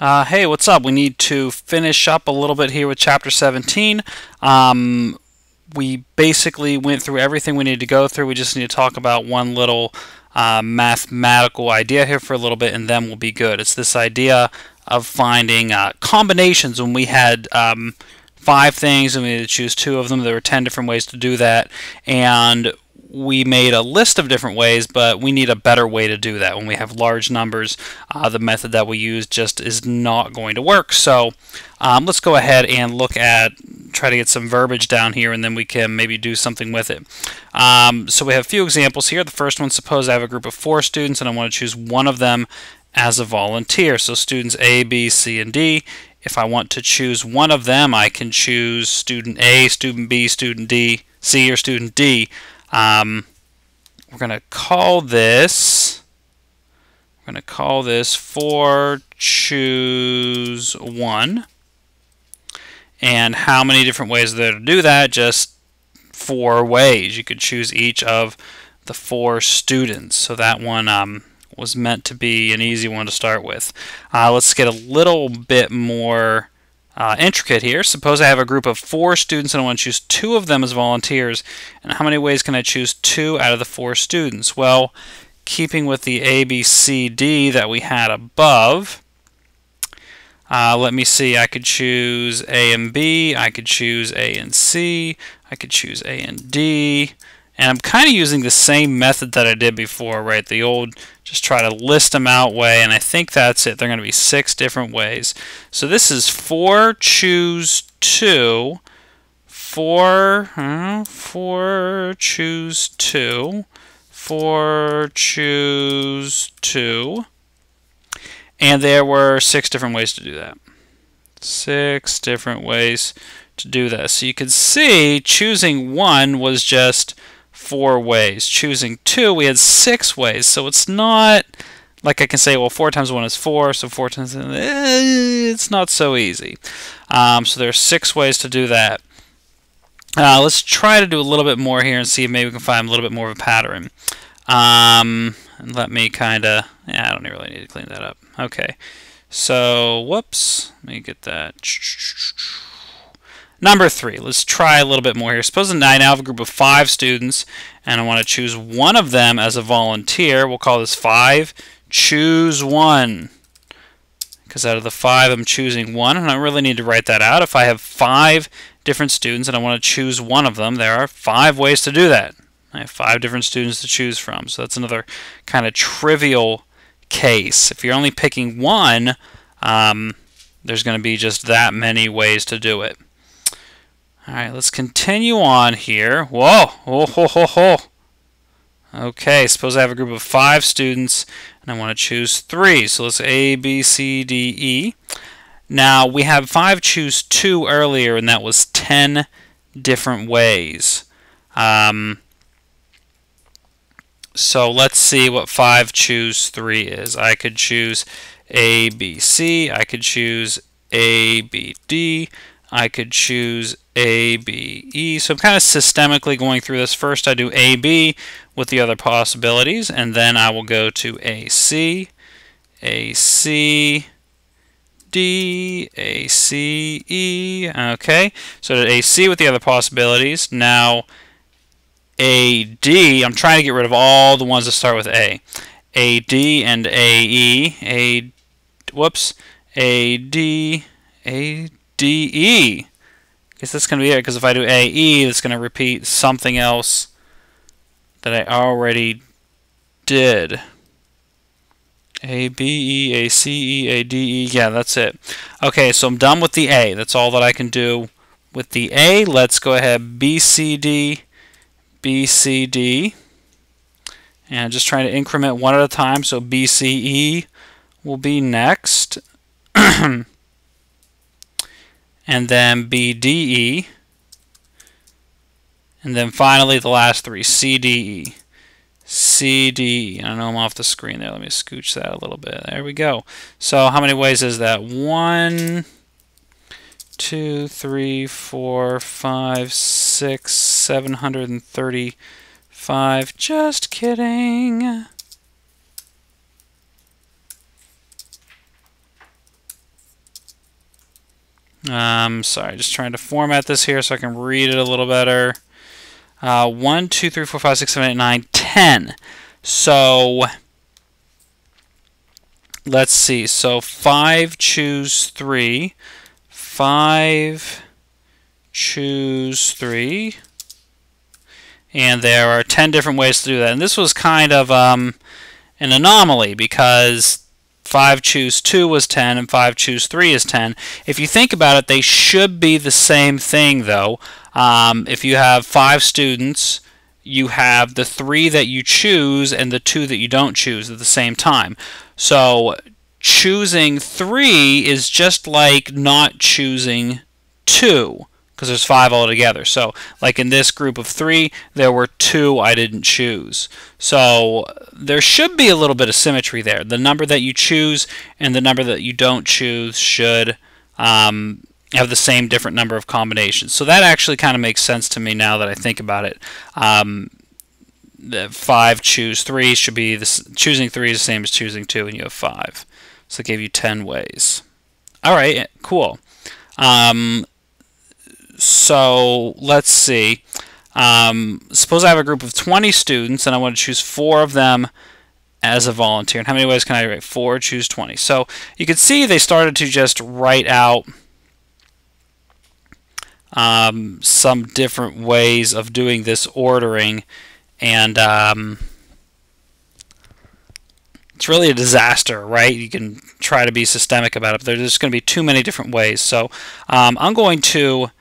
Hey, what's up? We need to finish up a little bit here with Chapter 17. We basically went through everything we need to go through. We just need to talk about one little mathematical idea here for a little bit, and then we'll be good. It's this idea of finding combinations when we had five things and we needed to choose two of them. There were 10 different ways to do that, and we made a list of different ways, but we need a better way to do that. When we have large numbers, the method that we use just is not going to work. So let's go ahead and try to get some verbiage down here, and then we can maybe do something with it. So we have a few examples here. The first one, suppose I have a group of 4 students and I want to choose one of them as a volunteer. So students A, B, C, and D. If I want to choose one of them, I can choose student A, student B, student D, C, or student D. We're going to call this for choose one. And how many different ways are there to do that? Just 4 ways. You could choose each of the 4 students. So that one was meant to be an easy one to start with. Let's get a little bit more intricate here. Suppose I have a group of 4 students and I want to choose 2 of them as volunteers. And how many ways can I choose 2 out of the 4 students? Well, keeping with the A, B, C, D that we had above, let me see. I could choose A and B. I could choose A and C. I could choose A and D. And I'm kind of using the same method that I did before, right? The old just try to list them out way, and I think that's it. They're going to be 6 different ways. So this is 4 choose 2, 4 choose 2, 4 choose 2, and there were 6 different ways to do that. 6 different ways to do that. So you can see choosing 1 was just 4 ways. Choosing 2, we had 6 ways. So it's not like I can say, well, 4 times 1 is 4, so 4 times... it's not so easy. So there are 6 ways to do that. Let's try to do a little bit more here and see if maybe we can find a little bit more of a pattern. And let me kind of... I don't really need to clean that up. Okay. So, whoops. Let me get that... Number 3, let's try a little bit more here. Suppose I now have a group of 5 students and I want to choose one of them as a volunteer. We'll call this 5 choose 1. Because out of the 5 I'm choosing 1, and I really need to write that out. If I have 5 different students and I want to choose one of them, there are 5 ways to do that. I have 5 different students to choose from. So that's another kind of trivial case. If you're only picking one, there's going to be just that many ways to do it. Alright, let's continue on here. Whoa! Oh, ho, ho, ho. Okay, suppose I have a group of 5 students and I want to choose 3. So let's A, B, C, D, E. Now, we have 5 choose 2 earlier, and that was 10 different ways. So let's see what 5 choose 3 is. I could choose A, B, C. I could choose A, B, D. I could choose A, B, E. So I'm kind of systemically going through this. First I do A, B with the other possibilities, and then I will go to A, C, D, A, C, E. Okay, so I did A, C with the other possibilities. Now A, D, I'm trying to get rid of all the ones that start with A. A, D, and A, E. A, D, D, E. I guess that's going to be it, because if I do A, E, that's going to repeat something else that I already did. A, B, E, A, C, E, A, D, E. Yeah, that's it. Okay, so I'm done with the A. That's all that I can do with the A. Let's go ahead, B, C, D, B, C, D. And just trying to increment one at a time, so B, C, E will be next. And then B, D, E. And then finally the last 3, C, D, E. C, D, E. I know I'm off the screen there. Let me scooch that a little bit. There we go. So how many ways is that? 1, 2, 3, 4, 5, 6, 735. Just kidding. Sorry, just trying to format this here so I can read it a little better. 1, 2, 3, 4, 5, 6, 7, 8, 9, 10. So let's see. So 5 choose 3. 5 choose 3. And there are 10 different ways to do that. And this was kind of an anomaly because 5 choose 2 was 10 and 5 choose 3 is 10. If you think about it, they should be the same thing though. If you have 5 students, you have the 3 that you choose and the 2 that you don't choose at the same time. So choosing 3 is just like not choosing 2. Because there's 5 altogether. So, like in this group of 3, there were 2 I didn't choose. So, there should be a little bit of symmetry there. The number that you choose and the number that you don't choose should have the same different number of combinations. So, that actually kind of makes sense to me now that I think about it. The 5 choose 3 should be choosing 3 is the same as choosing 2, and you have 5. So, it gave you 10 ways. All right, cool. So let's see. Suppose I have a group of 20 students and I want to choose 4 of them as a volunteer. And how many ways can I write? 4, choose 20. So you can see they started to just write out some different ways of doing this ordering. And it's really a disaster, right? You can try to be systemic about it, but there's just going to be too many different ways. So I'm going to...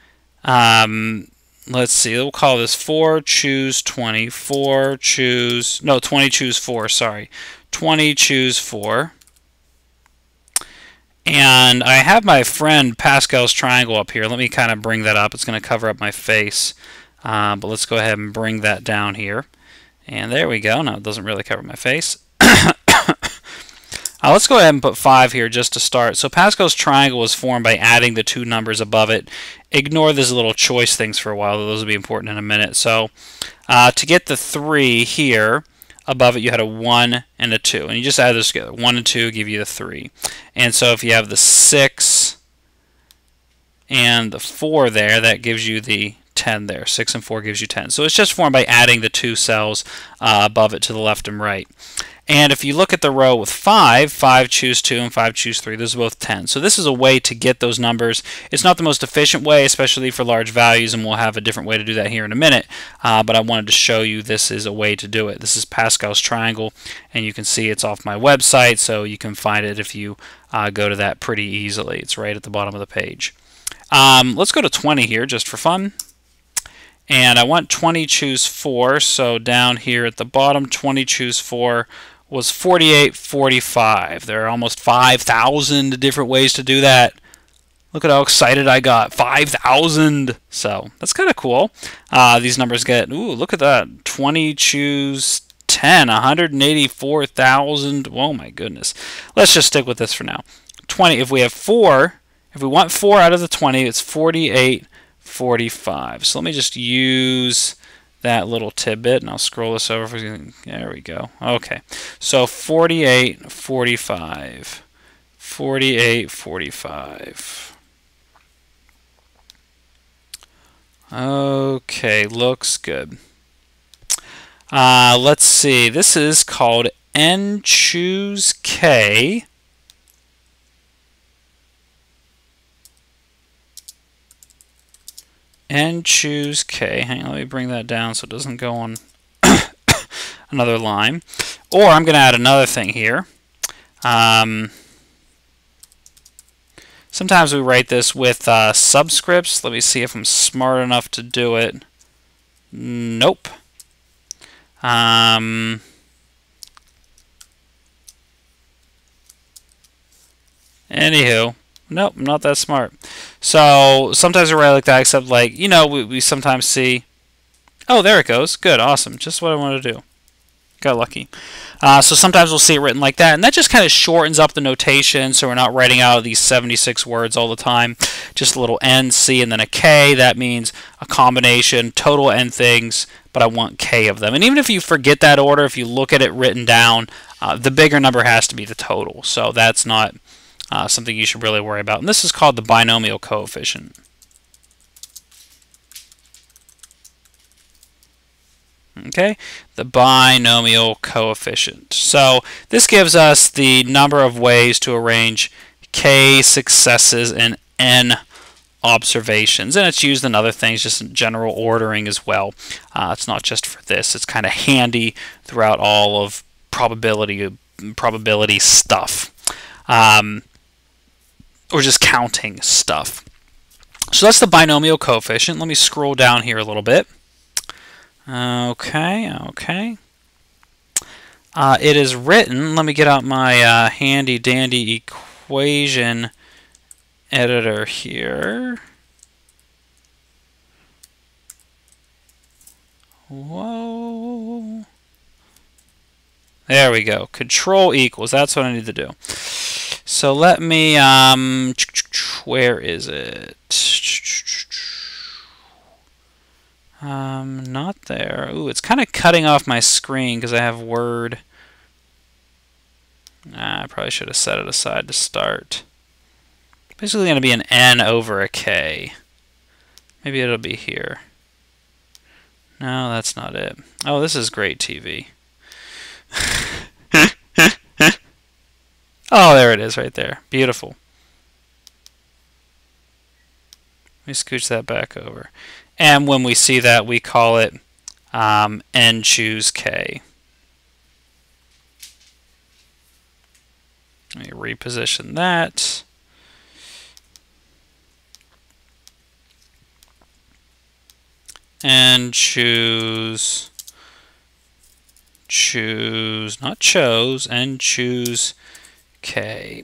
let's see, we'll call this 4 choose 20, 4 choose, no, 20 choose 4, sorry. 20 choose 4. And I have my friend Pascal's triangle up here. Let me kind of bring that up. It's going to cover up my face. But let's go ahead and bring that down here. And there we go. No, it doesn't really cover my face. Let's go ahead and put 5 here just to start. So Pascal's triangle was formed by adding the 2 numbers above it. Ignore these little choice things for a while. Those will be important in a minute. So to get the 3 here, above it you had a 1 and a 2. And you just add those together. 1 and 2 give you the 3. And so if you have the 6 and the 4 there, that gives you the 10 there. 6 and 4 gives you 10. So it's just formed by adding the 2 cells above it to the left and right. And if you look at the row with 5, 5 choose 2 and 5 choose 3, those are both 10. So this is a way to get those numbers. It's not the most efficient way, especially for large values, and we'll have a different way to do that here in a minute. But I wanted to show you this is a way to do it. This is Pascal's triangle, and you can see it's off my website, so you can find it if you go to that pretty easily. It's right at the bottom of the page. Let's go to 20 here just for fun. And I want 20 choose 4, so down here at the bottom, 20 choose 4 was 48, 45. There are almost 5,000 different ways to do that. Look at how excited I got. 5,000! So, that's kind of cool. These numbers get, ooh, look at that. 20 choose 10, 184,000. Oh my goodness. Let's just stick with this for now. 20, if we have 4, if we want 4 out of the 20, it's 48, 45. So let me just use that little tidbit, and I'll scroll this over. There we go. Okay. So 48, 45. 48, 45. Okay, looks good. Let's see. This is called N choose K. And choose K. Hang on, let me bring that down so it doesn't go on another line. Or I'm going to add another thing here. Sometimes we write this with subscripts. Let me see if I'm smart enough to do it. Nope. Anywho. Nope, I'm not that smart. So sometimes we write like that, except like, you know, we sometimes see, oh, there it goes. Good, awesome. Just what I wanted to do. Got lucky. So sometimes we'll see it written like that, and that just kind of shortens up the notation, so we're not writing out these 76 words all the time. Just a little N, C, and then a K. That means a combination, total N things, but I want K of them. And even if you forget that order, if you look at it written down, the bigger number has to be the total. So that's not something you should really worry about. And this is called the binomial coefficient. Okay, the binomial coefficient. So this gives us the number of ways to arrange k successes in n observations, and it's used in other things, just in general ordering as well. It's not just for this. It's kind of handy throughout all of probability stuff, or just counting stuff. So that's the binomial coefficient. Let me scroll down here a little bit. Okay. It is written, let me get out my handy dandy equation editor here. Whoa. There we go. Control equals. That's what I need to do. So let me, where is it? Not there. Ooh, it's kind of cutting off my screen because I have Word. I probably should have set it aside to start. Basically going to be an n over a k. Maybe it'll be here. No, that's not it. Oh, this is great TV. Oh, there it is right there. Beautiful. Let me scooch that back over. And when we see that, we call it n choose k. Let me reposition that. And not chose, and choose k.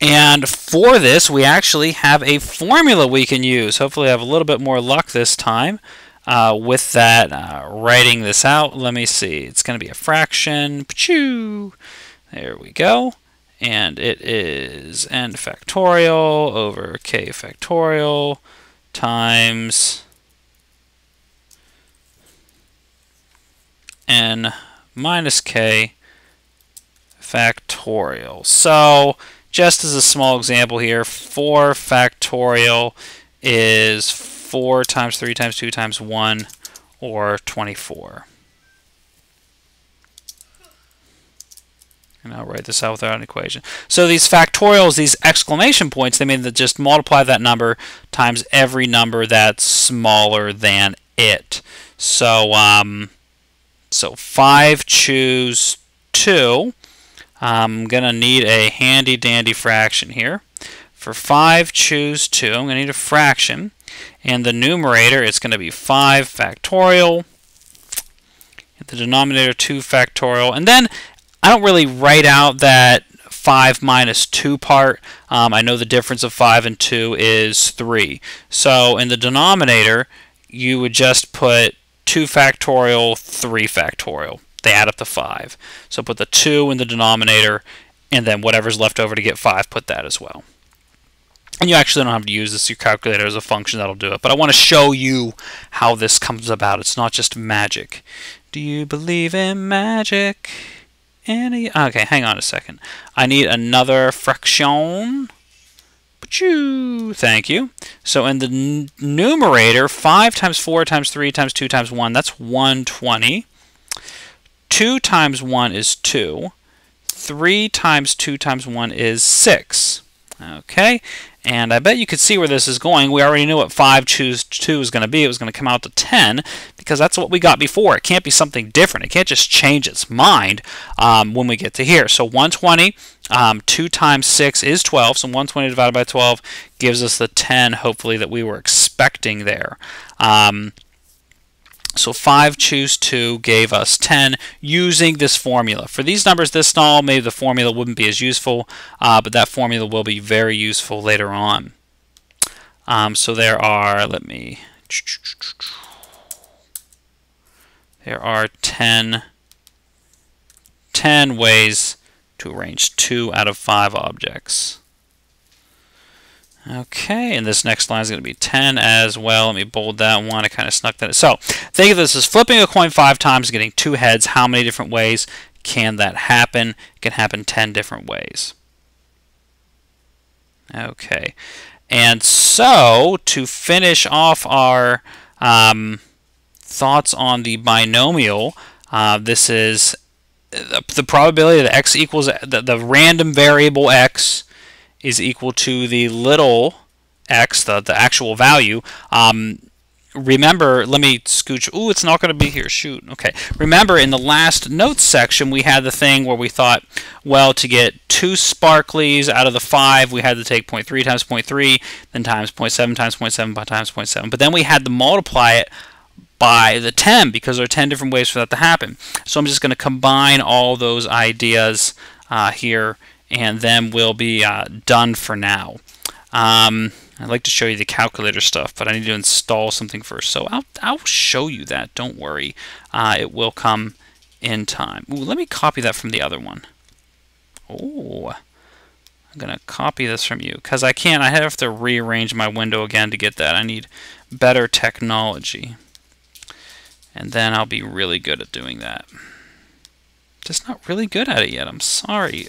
And for this, we actually have a formula we can use. Hopefully I have a little bit more luck this time with that, writing this out. Let me see. It's going to be a fraction. There we go. And it is n factorial over k factorial times n minus k factorial. So just as a small example here, 4 factorial is 4 times 3 times 2 times 1, or 24. And I'll write this out without an equation. So these factorials, these exclamation points, they mean that just multiply that number times every number that's smaller than it. So, so 5 choose 2. I'm going to need a handy dandy fraction here. For 5 choose 2, I'm going to need a fraction. And the numerator, it's going to be 5 factorial. And the denominator, 2 factorial. And then I don't really write out that 5 minus 2 part. I know the difference of 5 and 2 is 3. So in the denominator, you would just put 2 factorial, 3 factorial. They add up to 5. So put the 2 in the denominator, and then whatever's left over to get 5, put that as well. And you actually don't have to use this. Your calculator as a function that'll do it. But I want to show you how this comes about. It's not just magic. Do you believe in magic? Okay, hang on a second. I need another fraction. Thank you. So in the numerator, 5 times 4 times 3 times 2 times 1, that's 120. 2 times 1 is 2. 3 times 2 times 1 is 6. Okay, and I bet you could see where this is going. We already knew what 5 choose 2 is going to be. It was going to come out to 10 because that's what we got before. It can't be something different. It can't just change its mind when we get to here. So 120, 2 times 6 is 12. So 120 divided by 12 gives us the 10, hopefully, that we were expecting there. So 5 choose 2 gave us 10 using this formula. For these numbers this small, maybe the formula wouldn't be as useful, but that formula will be very useful later on. So there are, there are 10 ways to arrange 2 out of 5 objects. Okay, and this next line is going to be 10 as well. Let me bold that one. I kind of snuck that in. So think of this as flipping a coin 5 times, getting 2 heads. How many different ways can that happen? It can happen 10 different ways. Okay, and so to finish off our thoughts on the binomial, this is the probability that x equals the random variable x is equal to the little x, the actual value. Remember, let me scooch. Ooh, it's not going to be here. Shoot. Okay. Remember, in the last notes section, we had the thing where we thought, well, to get 2 sparklies out of the 5, we had to take 0.3 times 0.3, then times 0.7 times 0.7 times 0.7. But then we had to multiply it by the 10 because there are 10 different ways for that to happen. So I'm just going to combine all those ideas here, and then we'll be done for now. I'd like to show you the calculator stuff, but I need to install something first. So I'll show you that. Don't worry. It will come in time. Ooh, let me copy that from the other one. Oh, I'm going to copy this from you because I can't. I have to rearrange my window again to get that. I need better technology. And then I'll be really good at doing that. Just not really good at it yet. I'm sorry.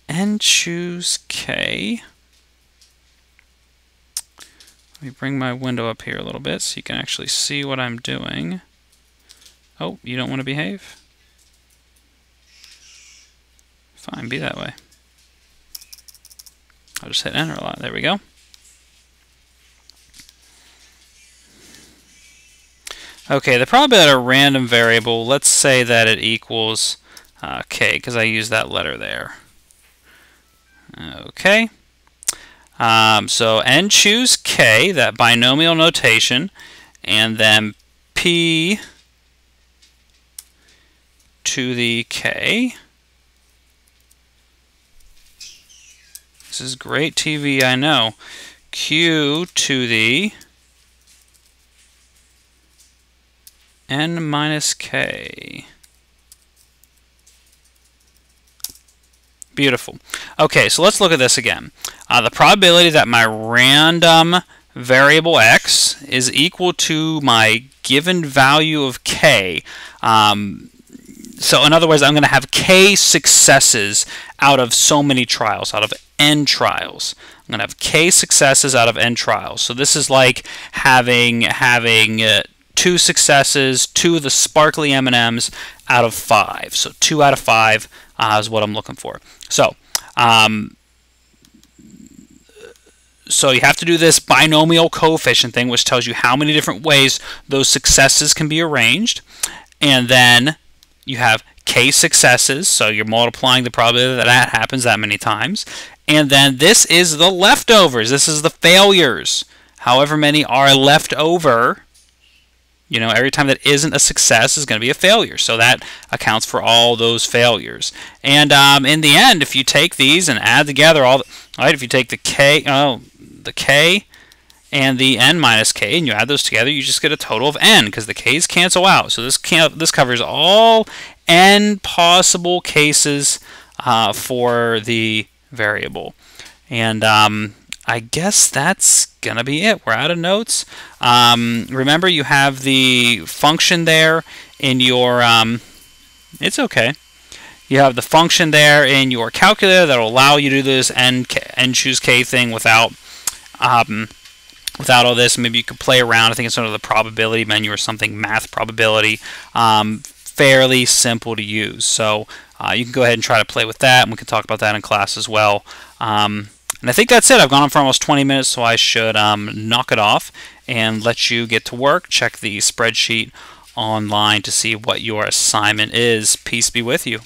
And choose K. Let me bring my window up here a little bit so you can actually see what I'm doing. Oh, you don't want to behave? Fine, be that way. I'll just hit enter a lot. There we go. Okay, the probability of a random variable, let's say that it equals k, because I use that letter there. Okay. So n choose k, that binomial notation, and then p to the k. This is great TV, I know. Q to the n minus k. Beautiful. Okay, so let's look at this again. The probability that my random variable x is equal to my given value of k. So in other words, I'm going to have k successes out of so many trials, out of n trials. I'm going to have k successes out of n trials. So this is like having 2 successes, 2 of the sparkly M&Ms out of 5. So 2 out of 5 is what I'm looking for. So, so you have to do this binomial coefficient thing, which tells you how many different ways those successes can be arranged. And then you have k successes, so you're multiplying the probability that that happens that many times. And then this is the leftovers. This is the failures. However many are left over, you know, every time that isn't a success is going to be a failure. So that accounts for all those failures. And in the end, if you take these and add together all right, if you take the k and the n minus k and you add those together, you just get a total of n because the k's cancel out. So this covers all n possible cases for the variable. And I guess that's going to be it. We're out of notes. Remember, you have the function there in your... it's okay. You have the function there in your calculator that will allow you to do this n choose k thing without all this. Maybe you could play around. I think it's under the probability menu or something, math probability. Fairly simple to use. So you can go ahead and try to play with that, and we can talk about that in class as well. And I think that's it. I've gone on for almost 20 minutes, so I should knock it off and let you get to work. Check the spreadsheet online to see what your assignment is. Peace be with you.